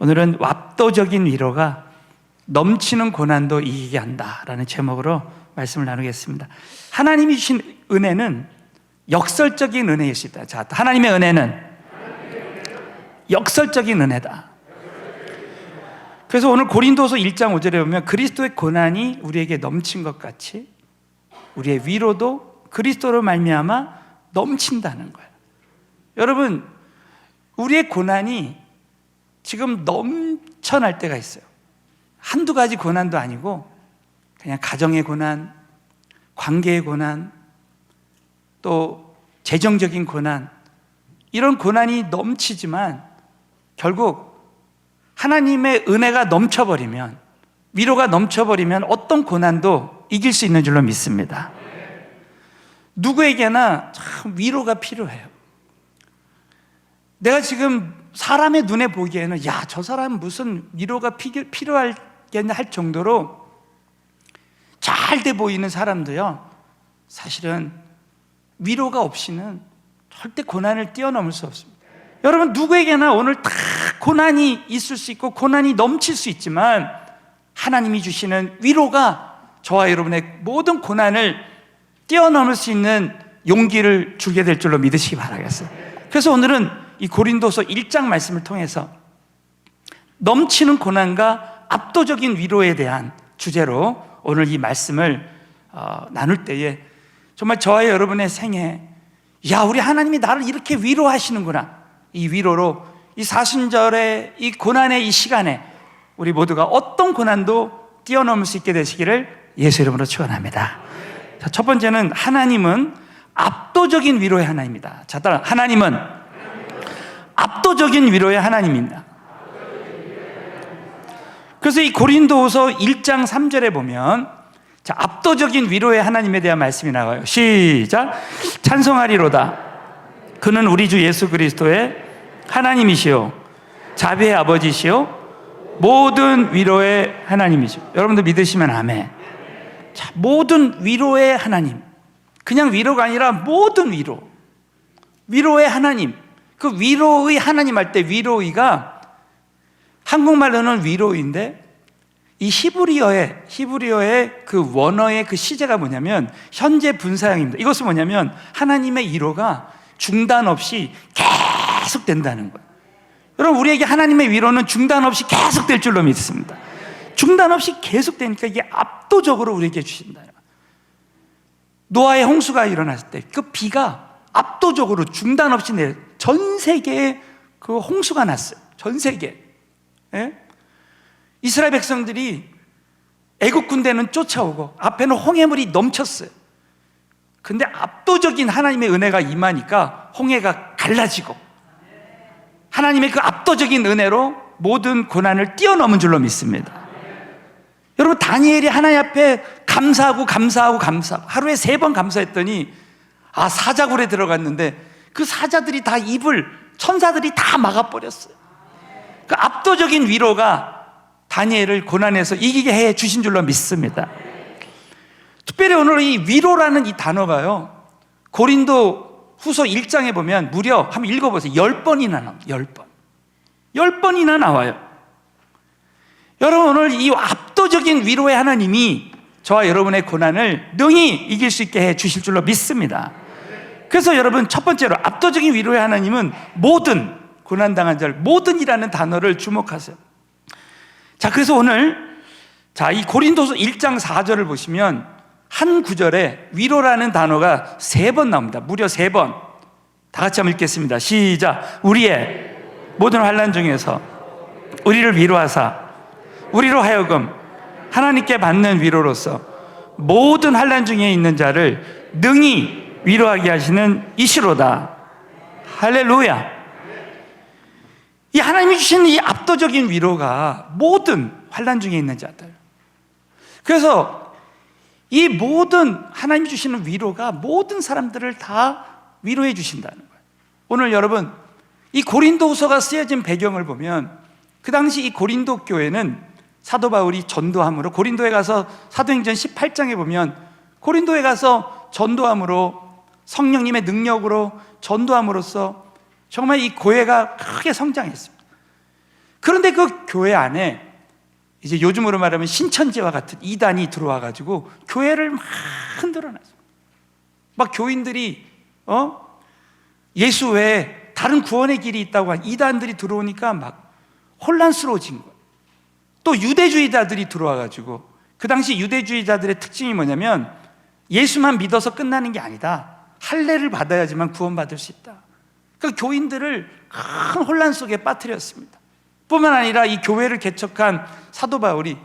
오늘은 압도적인 위로가 넘치는 고난도 이기게 한다라는 제목으로 말씀을 나누겠습니다. 하나님이 주신 은혜는 역설적인 은혜일 수 있다. 자, 하나님의 은혜는 역설적인 은혜다. 그래서 오늘 고린도서 1장 5절에 보면 그리스도의 고난이 우리에게 넘친 것 같이 우리의 위로도 그리스도로 말미암아 넘친다는 거예요. 여러분, 우리의 고난이 지금 넘쳐날 때가 있어요. 한두 가지 고난도 아니고 그냥 가정의 고난, 관계의 고난, 또 재정적인 고난, 이런 고난이 넘치지만 결국 하나님의 은혜가 넘쳐버리면, 위로가 넘쳐버리면 어떤 고난도 이길 수 있는 줄로 믿습니다. 누구에게나 참 위로가 필요해요. 내가 지금 사람의 눈에 보기에는 야, 저 사람 무슨 위로가 필요하겠냐 할 정도로 잘 돼 보이는 사람도요, 사실은 위로가 없이는 절대 고난을 뛰어넘을 수 없습니다. 여러분, 누구에게나 오늘 다 고난이 있을 수 있고 고난이 넘칠 수 있지만 하나님이 주시는 위로가 저와 여러분의 모든 고난을 뛰어넘을 수 있는 용기를 주게 될 줄로 믿으시기 바라겠어요. 그래서 오늘은 이 고린도서 1장 말씀을 통해서 넘치는 고난과 압도적인 위로에 대한 주제로 오늘 이 말씀을 나눌 때에 정말 저와 여러분의 생에 야, 우리 하나님이 나를 이렇게 위로하시는구나, 이 위로로 이 사순절의 이 고난의 이 시간에 우리 모두가 어떤 고난도 뛰어넘을 수 있게 되시기를 예수 이름으로 축원합니다. 자, 첫 번째는 하나님은 압도적인 위로의 하나님입니다. 자, 따라 하나님은 압도적인 위로의 하나님입니다. 그래서 이 고린도후서 1장 3절에 보면 자, 압도적인 위로의 하나님에 대한 말씀이 나와요. 시작. 찬송하리로다. 그는 우리 주 예수 그리스도의 하나님이시요 자비의 아버지시요 모든 위로의 하나님이시요. 여러분들 믿으시면 아멘. 자, 모든 위로의 하나님, 그냥 위로가 아니라 모든 위로, 위로의 하나님. 그 위로의 하나님 할 때 위로의가 한국말로는 위로인데 이 히브리어의 그 원어의 그 시제가 뭐냐면 현재 분사형입니다. 이것은 뭐냐면 하나님의 위로가 중단 없이 계속 된다는 거예요. 여러분, 우리에게 하나님의 위로는 중단 없이 계속 될 줄로 믿습니다. 중단 없이 계속 되니까 이게 압도적으로 우리에게 주신다. 노아의 홍수가 일어났을 때 그 비가 압도적으로 중단 없이 내려 전 세계에 그 홍수가 났어요. 전 세계. 예? 이스라엘 백성들이 애국 군대는 쫓아오고 앞에는 홍해물이 넘쳤어요. 근데 압도적인 하나님의 은혜가 임하니까 홍해가 갈라지고 하나님의 그 압도적인 은혜로 모든 고난을 뛰어넘은 줄로 믿습니다. 여러분, 다니엘이 하나님 앞에 감사하고 하루에 3번 감사했더니 사자굴에 들어갔는데 그 사자들이 다 입을 천사들이 다 막아버렸어요. 그 압도적인 위로가 다니엘을 고난에서 이기게 해 주신 줄로 믿습니다. 특별히 오늘 이 위로라는 이 단어가요, 고린도 후서 1장에 보면 무려 한번 읽어보세요. 10번이나 나와요. 10번이나 나와요. 여러분, 오늘 이 압도적인 위로의 하나님이 저와 여러분의 고난을 능히 이길 수 있게 해 주실 줄로 믿습니다. 그래서 여러분, 첫 번째로 압도적인 위로의 하나님은 모든 고난당한 자를, 모든이라는 단어를 주목하세요. 자, 그래서 오늘 이 고린도서 1장 4절을 보시면 한 구절에 위로라는 단어가 3번 나옵니다. 무려 3번. 다 같이 한번 읽겠습니다. 시작. 우리의 모든 환난 중에서 우리를 위로하사 우리로 하여금 하나님께 받는 위로로서 모든 환난 중에 있는 자를 능히 위로하게 하시는 이시로다. 할렐루야. 이 하나님이 주신 이 압도적인 위로가 모든 환난 중에 있는 자들, 그래서 이 모든 하나님이 주시는 위로가 모든 사람들을 다 위로해 주신다는 거예요. 오늘 여러분, 이 고린도후서가 쓰여진 배경을 보면 그 당시 이 고린도 교회는 사도 바울이 전도함으로, 고린도에 가서 사도행전 18장에 보면 고린도에 가서 전도함으로, 성령님의 능력으로 전도함으로써 정말 이 교회가 크게 성장했습니다. 그런데 그 교회 안에 이제 요즘으로 말하면 신천지와 같은 이단이 들어와 가지고 교회를 막 흔들어 놨어요. 막 교인들이 예수 외에 다른 구원의 길이 있다고 한 이단들이 들어오니까 막 혼란스러워진 거예요. 또 유대주의자들이 들어와 가지고, 그 당시 유대주의자들의 특징이 뭐냐면 예수만 믿어서 끝나는 게 아니다. 할례를 받아야지만 구원받을 수 있다. 그 교인들을 큰 혼란 속에 빠뜨렸습니다. 뿐만 아니라 이 교회를 개척한 사도 바울이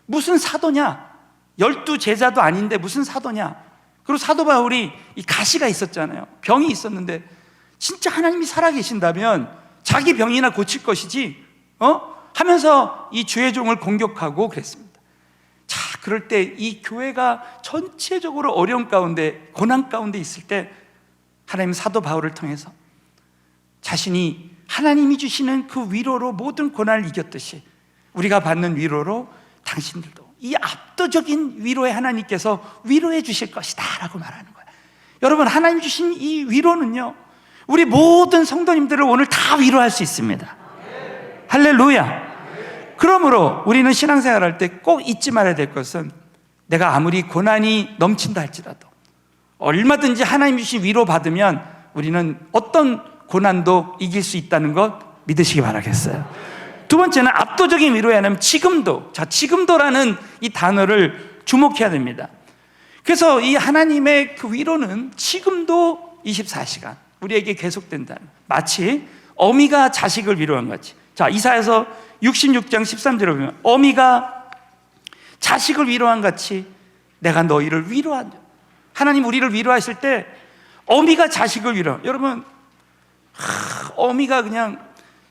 무슨 사도냐? 12제자도 아닌데 무슨 사도냐? 그리고 사도 바울이 이 가시가 있었잖아요. 병이 있었는데 진짜 하나님이 살아계신다면 자기 병이나 고칠 것이지 하면서 이 주의 종을 공격하고 그랬습니다. 자, 그럴 때 이 교회가 전체적으로 어려움 가운데, 고난 가운데 있을 때 하나님 사도 바울을 통해서 자신이 하나님이 주시는 그 위로로 모든 고난을 이겼듯이 우리가 받는 위로로 당신들도 이 압도적인 위로에 하나님께서 위로해 주실 것이다 라고 말하는 거예요. 여러분, 하나님 주신 이 위로는요, 우리 모든 성도님들을 오늘 다 위로할 수 있습니다. 할렐루야. 그러므로 우리는 신앙생활 할 때 꼭 잊지 말아야 될 것은, 내가 아무리 고난이 넘친다 할지라도 얼마든지 하나님 주신 위로 받으면 우리는 어떤 고난도 이길 수 있다는 것 믿으시기 바라겠어요. 두 번째는 압도적인 위로에 하면 지금도. 자, 지금도라는 이 단어를 주목해야 됩니다. 그래서 이 하나님의 그 위로는 지금도 24시간 우리에게 계속된다는, 마치 어미가 자식을 위로한 같이. 자, 이사야서 66장 13절에 보면 어미가 자식을 위로한 같이 내가 너희를 위로한다. 하나님 우리를 위로하실 때 어미가 자식을 위로. 여러분, 어미가 그냥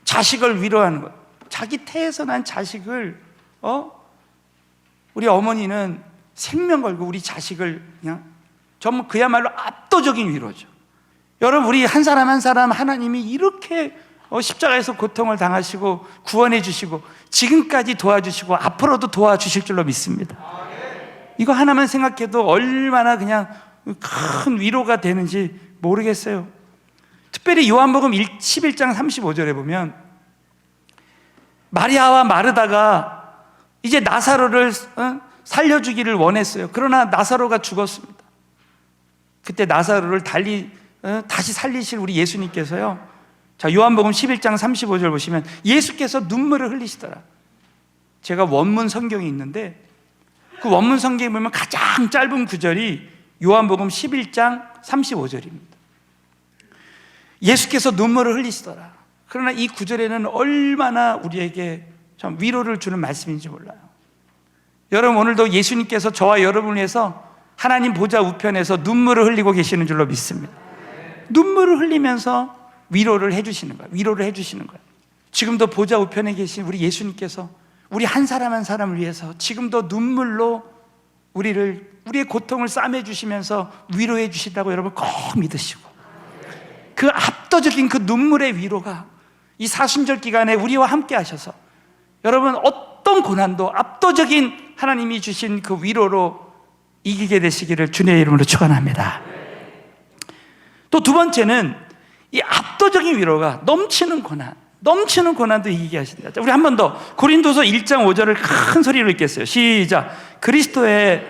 자식을 위로하는 거예요. 자기 태에서 난 자식을 우리 어머니는 생명 걸고 우리 자식을 그냥 정말 그야말로 압도적인 위로죠. 여러분, 우리 한 사람 한 사람 하나님이 이렇게 십자가에서 고통을 당하시고 구원해 주시고 지금까지 도와주시고 앞으로도 도와주실 줄로 믿습니다. 이거 하나만 생각해도 얼마나 그냥 큰 위로가 되는지 모르겠어요. 특별히 요한복음 11장 35절에 보면 마리아와 마르다가 이제 나사로를 살려주기를 원했어요. 그러나 나사로가 죽었습니다. 그때 나사로를 다시 살리실 우리 예수님께서요, 자, 요한복음 11장 35절 보시면 예수께서 눈물을 흘리시더라. 제가 원문 성경이 있는데 그 원문 성경에 보면 가장 짧은 구절이 요한복음 11장 35절입니다. 예수께서 눈물을 흘리시더라. 그러나 이 구절에는 얼마나 우리에게 참 위로를 주는 말씀인지 몰라요. 여러분, 오늘도 예수님께서 저와 여러분을 위해서 하나님 보좌 우편에서 눈물을 흘리고 계시는 줄로 믿습니다. 눈물을 흘리면서 위로를 해주시는 거예요. 위로를 해주시는 거예요. 지금도 보좌 우편에 계신 우리 예수님께서 우리 한 사람 한 사람을 위해서 지금도 눈물로 우리의 고통을 싸매 주시면서 위로해 주신다고 여러분 꼭 믿으시고, 그 압도적인 그 눈물의 위로가 이 사순절 기간에 우리와 함께 하셔서 여러분 어떤 고난도 압도적인 하나님이 주신 그 위로로 이기게 되시기를 주님의 이름으로 축원합니다. 또 두 번째는 이 압도적인 위로가 넘치는 고난도 이기게 하신다. 우리 한 번 더 고린도서 1장 5절을 큰 소리로 읽겠어요. 시작. 그리스도의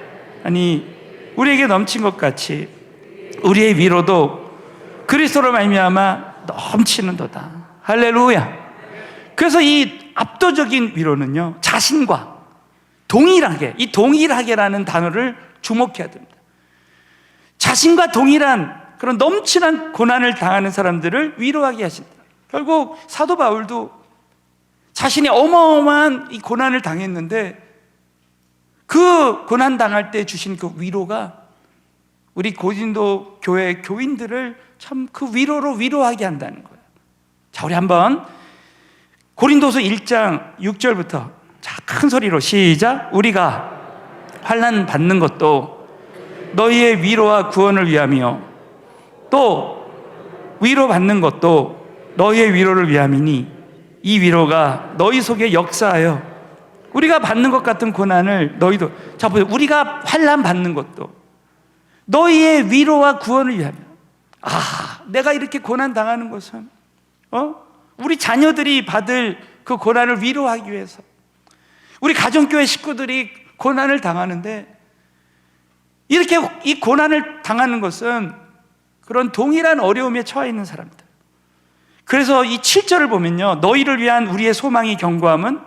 우리에게 넘친 것 같이 우리의 위로도 그리스도로 말미암아 넘치는도다. 할렐루야. 그래서 이 압도적인 위로는요, 자신과 동일하게, 이 동일하게라는 단어를 주목해야 됩니다. 자신과 동일한 그런 넘치는 고난을 당하는 사람들을 위로하게 하신다. 결국 사도 바울도 자신이 어마어마한 이 고난을 당했는데 그 고난 당할 때 주신 그 위로가 우리 고린도 교회 교인들을 참 그 위로로 위로하게 한다는 거예요. 자, 우리 한번 고린도서 1장 6절부터 큰 소리로 시작. 우리가 환난 받는 것도 너희의 위로와 구원을 위함이요 또 위로 받는 것도 너희의 위로를 위함이니 이 위로가 너희 속에 역사하여 우리가 받는 것 같은 고난을 너희도, 자 보세요, 우리가 환난 받는 것도 너희의 위로와 구원을 위하며, 내가 이렇게 고난 당하는 것은 우리 자녀들이 받을 그 고난을 위로하기 위해서. 우리 가정교회 식구들이 고난을 당하는데, 이렇게 이 고난을 당하는 것은 그런 동일한 어려움에 처해 있는 사람들. 그래서 이 7절을 보면요, 너희를 위한 우리의 소망이 견고함은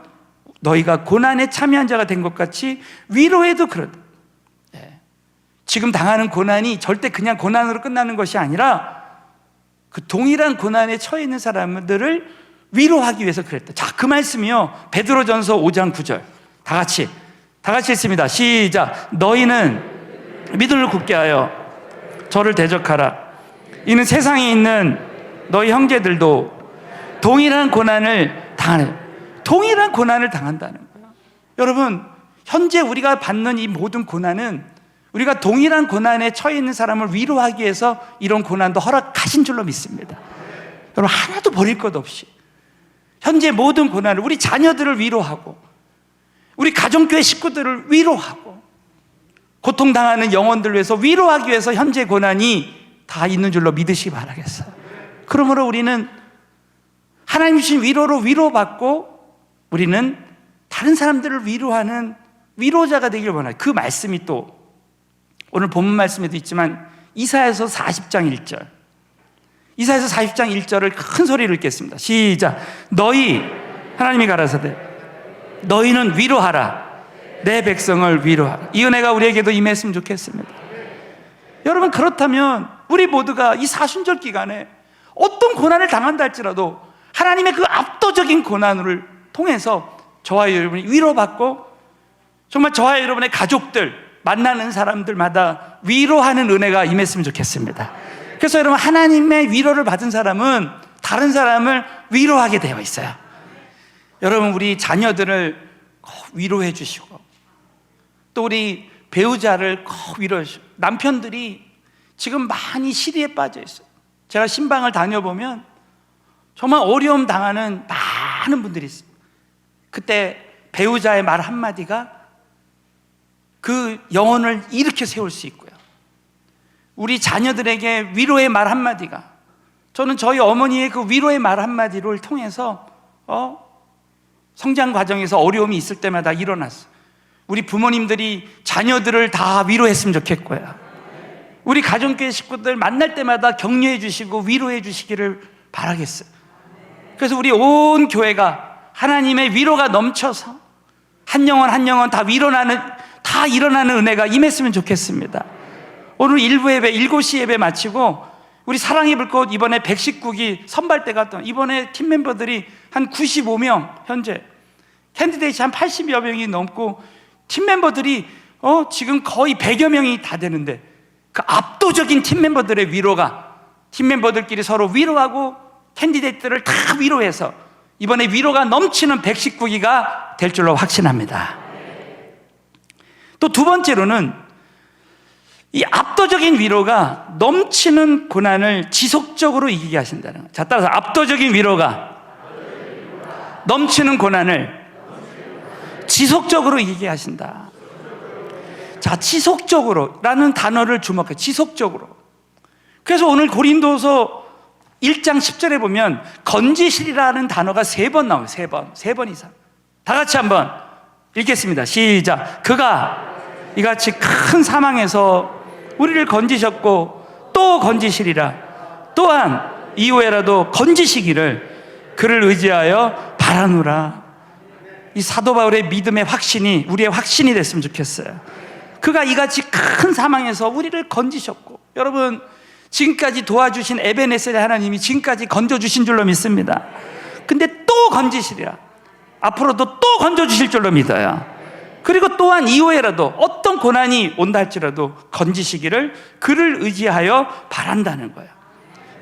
너희가 고난에 참여한 자가 된 것 같이 위로해도 그러다. 지금 당하는 고난이 절대 그냥 고난으로 끝나는 것이 아니라 그 동일한 고난에 처해 있는 사람들을 위로하기 위해서 그랬다. 자, 그 말씀이요, 베드로전서 5장 9절 다 같이 읽습니다. 시작. 너희는 믿음을 굳게 하여 저를 대적하라. 이는 세상에 있는 너희 형제들도 동일한 고난을 당한다는 거예요. 여러분, 현재 우리가 받는 이 모든 고난은 우리가 동일한 고난에 처해 있는 사람을 위로하기 위해서 이런 고난도 허락하신 줄로 믿습니다. 여러분, 하나도 버릴 것 없이 현재 모든 고난을, 우리 자녀들을 위로하고 우리 가정교회 식구들을 위로하고 고통당하는 영혼들을 위해서 위로하기 위해서 현재 고난이 다 있는 줄로 믿으시기 바라겠어요. 그러므로 우리는 하나님 주신 위로로 위로받고 우리는 다른 사람들을 위로하는 위로자가 되길 원해요. 그 말씀이 또 오늘 본문 말씀에도 있지만 이사야서 40장 1절, 이사야서 40장 1절을 큰 소리로 읽겠습니다. 시작. 하나님이 가라사대 너희는 위로하라. 내 백성을 위로하라. 이 은혜가 우리에게도 임했으면 좋겠습니다. 여러분, 그렇다면 우리 모두가 이 사순절 기간에 어떤 고난을 당한다 할지라도 하나님의 그 압도적인 고난을 통해서 저와 여러분이 위로받고 정말 저와 여러분의 가족들, 만나는 사람들마다 위로하는 은혜가 임했으면 좋겠습니다. 그래서 여러분, 하나님의 위로를 받은 사람은 다른 사람을 위로하게 되어 있어요. 여러분, 우리 자녀들을 꼭 위로해 주시고 또 우리 배우자를 꼭 위로해 주시고, 남편들이 지금 많이 시리에 빠져 있어요. 제가 신방을 다녀보면 정말 어려움 당하는 많은 분들이 있어요. 그때 배우자의 말 한마디가 그 영혼을 일으켜 세울 수 있고요, 우리 자녀들에게 위로의 말 한마디가, 저는 저희 어머니의 그 위로의 말 한마디를 통해서 성장 과정에서 어려움이 있을 때마다 일어났어요. 우리 부모님들이 자녀들을 다 위로했으면 좋겠고요, 우리 가정교회 식구들 만날 때마다 격려해 주시고 위로해 주시기를 바라겠어요. 그래서 우리 온 교회가 하나님의 위로가 넘쳐서 한 영혼 한 영혼 다 일어나는 은혜가 임했으면 좋겠습니다. 오늘 1부 예배, 7시 예배 마치고 우리 사랑의 불꽃 이번에 119기 선발대가 이번에 팀 멤버들이 한 95명, 현재 캔디데이트 한 80여 명이 넘고 팀 멤버들이 지금 거의 100여 명이 다 되는데, 그 압도적인 팀 멤버들의 위로가, 팀 멤버들끼리 서로 위로하고 캔디데이트를 다 위로해서 이번에 위로가 넘치는 119기가 될 줄로 확신합니다. 또 두 번째로는 이 압도적인 위로가 넘치는 고난을 지속적으로 이기게 하신다는 거예요. 자, 따라서 압도적인 위로가 넘치는 고난을 지속적으로 이기게 하신다. 자, 지속적으로라는 단어를 주목해. 지속적으로. 그래서 오늘 고린도서 1장 10절에 보면 건지시리라는 단어가 3번 나와요. 3번 이상. 다 같이 한번 읽겠습니다. 시작. 그가 이같이 큰 사망에서 우리를 건지셨고 또 건지시리라. 또한 이후에라도 건지시기를 그를 의지하여 바라노라. 이 사도 바울의 믿음의 확신이 우리의 확신이 됐으면 좋겠어요. 그가 이같이 큰 사망에서 우리를 건지셨고, 여러분, 지금까지 도와주신 에베네셀의 하나님이 지금까지 건져주신 줄로 믿습니다. 근데 또 건지시리라. 앞으로도 또 건져주실 줄로 믿어요. 그리고 또한 이후에라도 어떤 고난이 온다 할지라도 건지시기를 그를 의지하여 바란다는 거예요.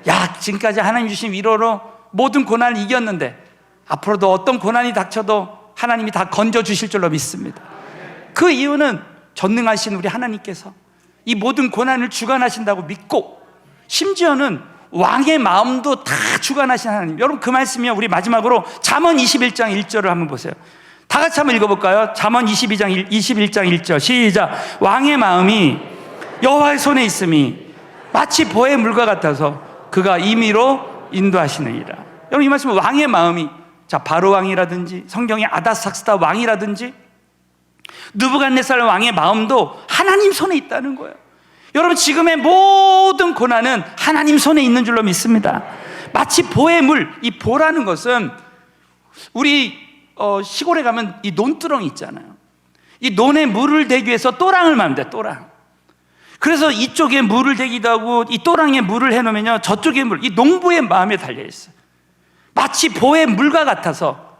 야, 지금까지 하나님 주신 위로로 모든 고난을 이겼는데 앞으로도 어떤 고난이 닥쳐도 하나님이 다 건져주실 줄로 믿습니다. 그 이유는 전능하신 우리 하나님께서 이 모든 고난을 주관하신다고 믿고, 심지어는 왕의 마음도 다 주관하신 하나님. 여러분, 그 말씀이요, 우리 마지막으로 잠언 21장 1절을 한번 보세요. 다 같이 한번 읽어볼까요? 잠언 21장 1절 시작. 왕의 마음이 여호와의 손에 있음이 마치 보의 물과 같아서 그가 임의로 인도하시느니라. 여러분, 이 말씀은 왕의 마음이 자, 바로 왕이라든지 성경의 아다삭스다 왕이라든지 느부갓네살 왕의 마음도 하나님 손에 있다는 거예요. 여러분, 지금의 모든 고난은 하나님 손에 있는 줄로 믿습니다. 마치 보의 물, 이 보라는 것은 우리 시골에 가면 이 논두렁이 있잖아요. 이 논에 물을 대기 위해서 또랑을 맙니다. 또랑. 그래서 이쪽에 물을 대기도 하고 이 또랑에 물을 해놓으면요, 저쪽에 물, 이 농부의 마음에 달려있어요. 마치 보의 물과 같아서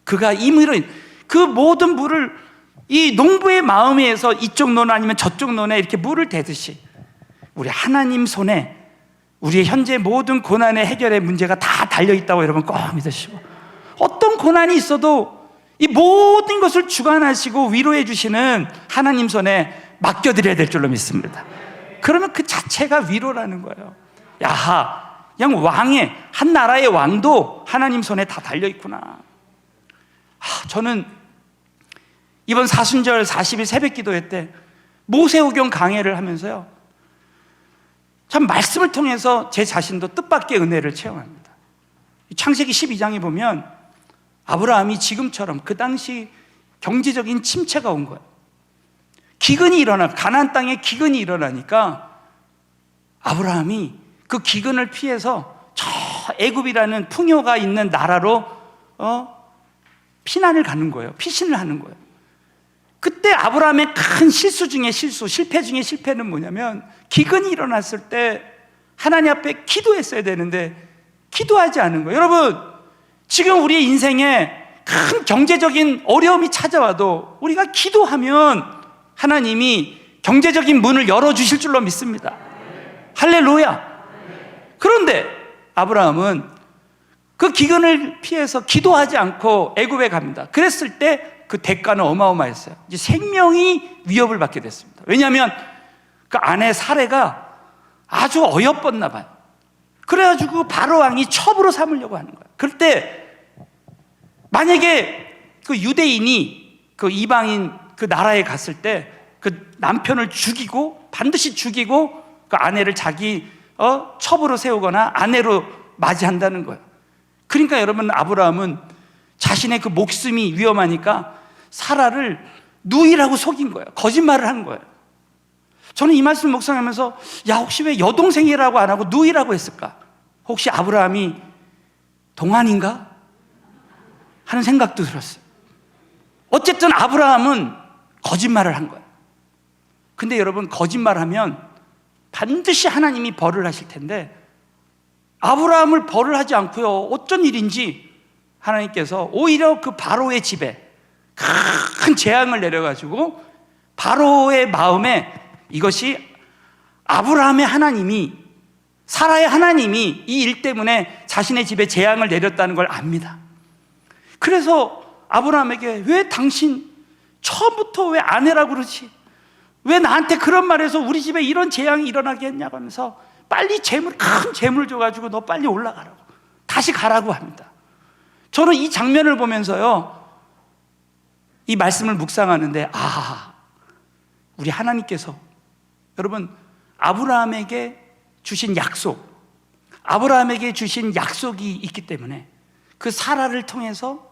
그가 이 물을, 그 모든 물을 이 농부의 마음에서 이쪽 논 아니면 저쪽 논에 이렇게 물을 대듯이 우리 하나님 손에 우리의 현재 모든 고난의 해결의 문제가 다 달려있다고 여러분 꼭 믿으시고, 어떤 고난이 있어도 이 모든 것을 주관하시고 위로해 주시는 하나님 손에 맡겨드려야 될 줄로 믿습니다. 그러면 그 자체가 위로라는 거예요. 야하, 그냥 왕의, 한 나라의 왕도 하나님 손에 다 달려있구나. 저는 이번 사순절 40일 새벽 기도회 때 모세오경 강해를 하면서요, 참 말씀을 통해서 제 자신도 뜻밖의 은혜를 체험합니다. 창세기 12장에 보면 아브라함이 지금처럼 그 당시 경제적인 침체가 온 거예요. 기근이 일어나, 가나안 땅에 기근이 일어나니까 아브라함이 그 기근을 피해서 저 애굽이라는 풍요가 있는 나라로 피난을 가는 거예요. 피신을 하는 거예요. 그때 아브라함의 큰 실수 중에 실수, 실패 중에 실패는 뭐냐면, 기근이 일어났을 때 하나님 앞에 기도했어야 되는데 기도하지 않은 거예요. 여러분, 지금 우리의 인생에 큰 경제적인 어려움이 찾아와도 우리가 기도하면 하나님이 경제적인 문을 열어주실 줄로 믿습니다. 할렐루야. 그런데 아브라함은 그 기근을 피해서 기도하지 않고 애굽에 갑니다. 그랬을 때 그 대가는 어마어마했어요. 이제 생명이 위협을 받게 됐습니다. 왜냐하면 그 아내 사레가 아주 어여뻤나 봐요. 그래가지고 바로 왕이 첩으로 삼으려고 하는 거예요. 그럴 때 만약에 그 유대인이 그 이방인 그 나라에 갔을 때 그 남편을 죽이고, 반드시 죽이고 그 아내를 자기 첩으로 세우거나 아내로 맞이한다는 거예요. 그러니까 여러분, 아브라함은 자신의 그 목숨이 위험하니까 사라를 누이라고 속인 거예요. 거짓말을 한 거예요. 저는 이 말씀을 묵상하면서, 야, 혹시 왜 여동생이라고 안 하고 누이라고 했을까? 혹시 아브라함이 동안인가? 하는 생각도 들었어요. 어쨌든 아브라함은 거짓말을 한 거예요. 근데 여러분, 거짓말하면 반드시 하나님이 벌을 하실 텐데 아브라함을 벌을 하지 않고요, 어쩐 일인지 하나님께서 오히려 그 바로의 집에 큰 재앙을 내려가지고 바로의 마음에 이것이 아브라함의 하나님이, 사라의 하나님이 이 일 때문에 자신의 집에 재앙을 내렸다는 걸 압니다. 그래서 아브라함에게, 왜 당신 처음부터 왜 아내라고 그러지? 왜 나한테 그런 말해서 우리 집에 이런 재앙이 일어나게 했냐고 하면서 빨리 큰 재물 줘가지고 너 빨리 올라가라고, 다시 가라고 합니다. 저는 이 장면을 보면서요, 이 말씀을 묵상하는데, 우리 하나님께서 여러분 아브라함에게 주신 약속, 아브라함에게 주신 약속이 있기 때문에 그 사라를 통해서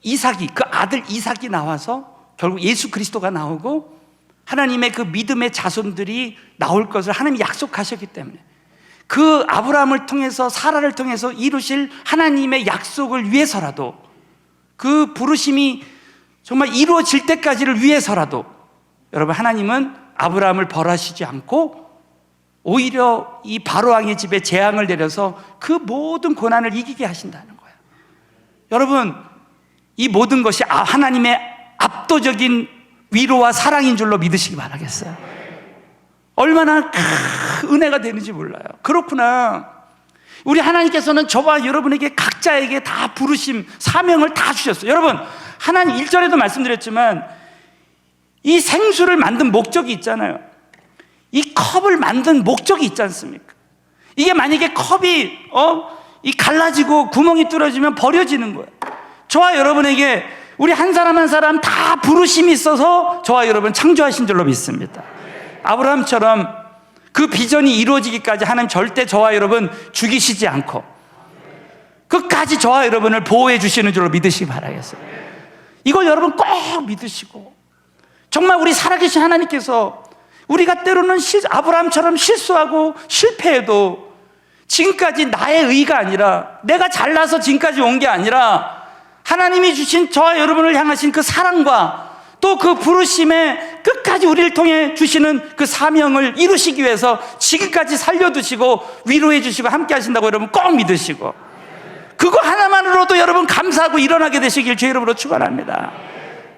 이삭이, 그 아들 이삭이 나와서 결국 예수 그리스도가 나오고 하나님의 그 믿음의 자손들이 나올 것을 하나님이 약속하셨기 때문에 그 아브라함을 통해서, 사라를 통해서 이루실 하나님의 약속을 위해서라도, 그 부르심이 정말 이루어질 때까지를 위해서라도 여러분, 하나님은 아브라함을 벌하시지 않고 오히려 이 바로왕의 집에 재앙을 내려서 그 모든 고난을 이기게 하신다는 거예요. 여러분, 이 모든 것이 하나님의 압도적인 위로와 사랑인 줄로 믿으시기 바라겠어요. 얼마나 은혜가 되는지 몰라요. 그렇구나. 우리 하나님께서는 저와 여러분에게 각자에게 다 부르심, 사명을 다 주셨어요. 여러분, 하나님 1절에도 말씀드렸지만 이 생수를 만든 목적이 있잖아요. 이 컵을 만든 목적이 있지 않습니까? 이게 만약에 컵이 이 갈라지고 구멍이 뚫어지면 버려지는 거예요. 저와 여러분에게 우리 한 사람 한 사람 다 부르심이 있어서 저와 여러분 창조하신 줄로 믿습니다. 아브라함처럼 그 비전이 이루어지기까지 하나님 절대 저와 여러분 죽이시지 않고, 끝까지 저와 여러분을 보호해 주시는 줄로 믿으시기 바라겠어요. 이걸 여러분 꼭 믿으시고, 정말 우리 살아계신 하나님께서 우리가 때로는 아브라함처럼 실수하고 실패해도 지금까지 나의 의가 아니라, 내가 잘나서 지금까지 온 게 아니라 하나님이 주신 저와 여러분을 향하신 그 사랑과 또 그 부르심에 끝까지 우리를 통해 주시는 그 사명을 이루시기 위해서 지금까지 살려두시고 위로해 주시고 함께 하신다고 여러분 꼭 믿으시고, 그거 하나만으로도 여러분 감사하고 일어나게 되시길 주의 이름으로 축원합니다.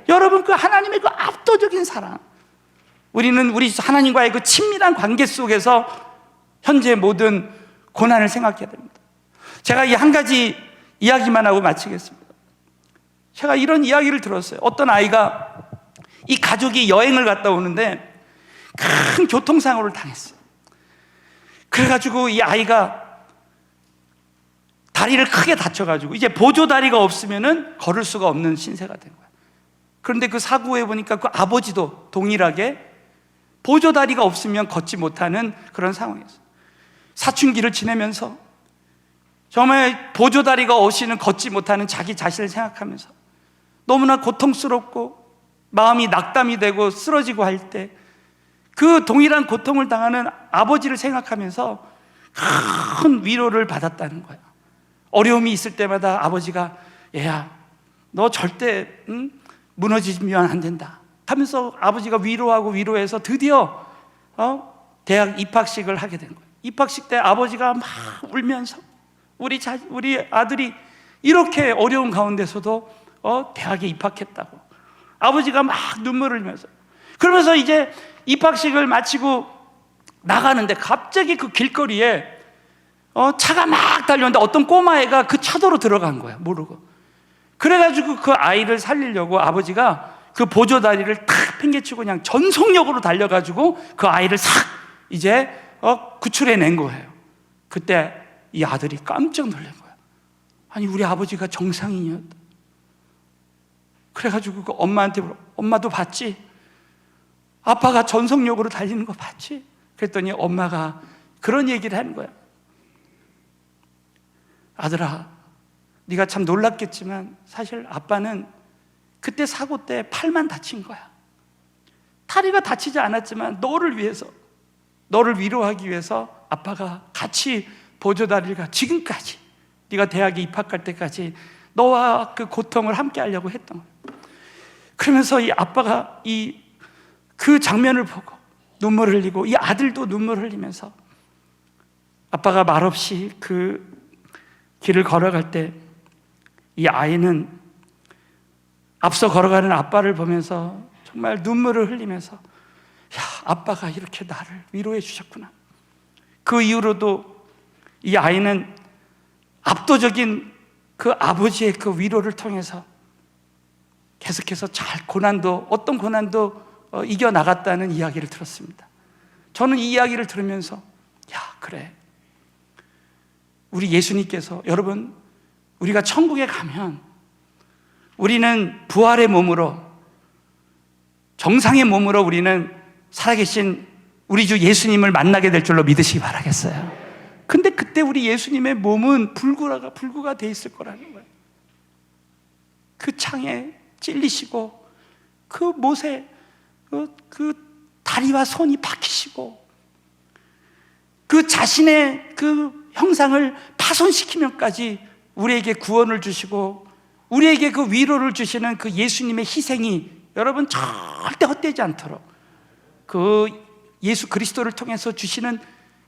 여러분, 그 하나님의 그 압도적인 사랑, 우리는 우리 하나님과의 그 친밀한 관계 속에서 현재 모든 고난을 생각해야 됩니다. 제가 이 한 가지 이야기만 하고 마치겠습니다. 제가 이런 이야기를 들었어요. 어떤 아이가, 이 가족이 여행을 갔다 오는데 큰 교통사고를 당했어요. 그래가지고 이 아이가 다리를 크게 다쳐가지고 이제 보조다리가 없으면은 걸을 수가 없는 신세가 된 거예요. 그런데 그 사고에 보니까 그 아버지도 동일하게 보조다리가 없으면 걷지 못하는 그런 상황이었어요. 사춘기를 지내면서 정말 보조다리가 없이는 걷지 못하는 자기 자신을 생각하면서 너무나 고통스럽고 마음이 낙담이 되고 쓰러지고 할 때 그 동일한 고통을 당하는 아버지를 생각하면서 큰 위로를 받았다는 거예요. 어려움이 있을 때마다 아버지가, 얘야, 너 절대 무너지면 안 된다 하면서 아버지가 위로하고 위로해서 드디어 대학 입학식을 하게 된 거예요. 입학식 때 아버지가 막 울면서 우리 아들이 이렇게 어려운 가운데서도 대학에 입학했다고 아버지가 막 눈물을 흘리면서, 그러면서 이제 입학식을 마치고 나가는데 갑자기 그 길거리에 차가 막 달려오는데 어떤 꼬마애가 그 차도로 들어간 거야, 모르고. 그래가지고 그 아이를 살리려고 아버지가 그 보조다리를 탁 팽개치고 그냥 전속력으로 달려가지고 그 아이를 싹 이제 구출해낸 거예요. 그때 이 아들이 깜짝 놀란 거야. 아니, 우리 아버지가 정상인이었다. 그래가지고 그 엄마한테 물어, 엄마도 봤지? 아빠가 전속력으로 달리는 거 봤지? 그랬더니 엄마가 그런 얘기를 하는 거야. 아들아, 네가 참 놀랐겠지만 사실 아빠는 그때 사고 때 팔만 다친 거야. 다리가 다치지 않았지만 너를 위해서, 너를 위로하기 위해서 아빠가 같이 보조다리가 지금까지 네가 대학에 입학할 때까지 너와 그 고통을 함께 하려고 했던 거야. 그러면서 이 아빠가 그 장면을 보고 눈물을 흘리고, 이 아들도 눈물을 흘리면서 아빠가 말없이 그 길을 걸어갈 때 이 아이는 앞서 걸어가는 아빠를 보면서 정말 눈물을 흘리면서, 야, 아빠가 이렇게 나를 위로해 주셨구나. 그 이후로도 이 아이는 압도적인 그 아버지의 그 위로를 통해서 계속해서 어떤 고난도 이겨나갔다는 이야기를 들었습니다. 저는 이 이야기를 들으면서, 야, 그래, 우리 예수님께서, 여러분, 우리가 천국에 가면 우리는 부활의 몸으로, 정상의 몸으로 우리는 살아계신 우리 주 예수님을 만나게 될 줄로 믿으시기 바라겠어요. 근데 그때 우리 예수님의 몸은 불구가 돼 있을 거라는 거예요. 그 창에 찔리시고 그 못에 그 다리와 손이 박히시고 그 자신의 그 형상을 파손시키면까지 우리에게 구원을 주시고 우리에게 그 위로를 주시는 그 예수님의 희생이 여러분 절대 헛되지 않도록 그 예수 그리스도를 통해서 주시는,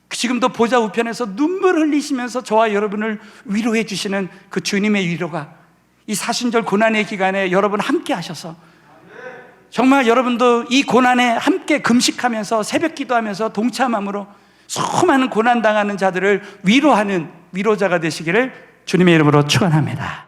지금도 보좌 우편에서 눈물 흘리시면서 저와 여러분을 위로해 주시는 그 주님의 위로가 이 사순절 고난의 기간에 여러분 함께 하셔서 정말 여러분도 이 고난에 함께 금식하면서 새벽 기도하면서 동참함으로 수많은 고난당하는 자들을 위로하는 위로자가 되시기를 주님의 이름으로 축원합니다.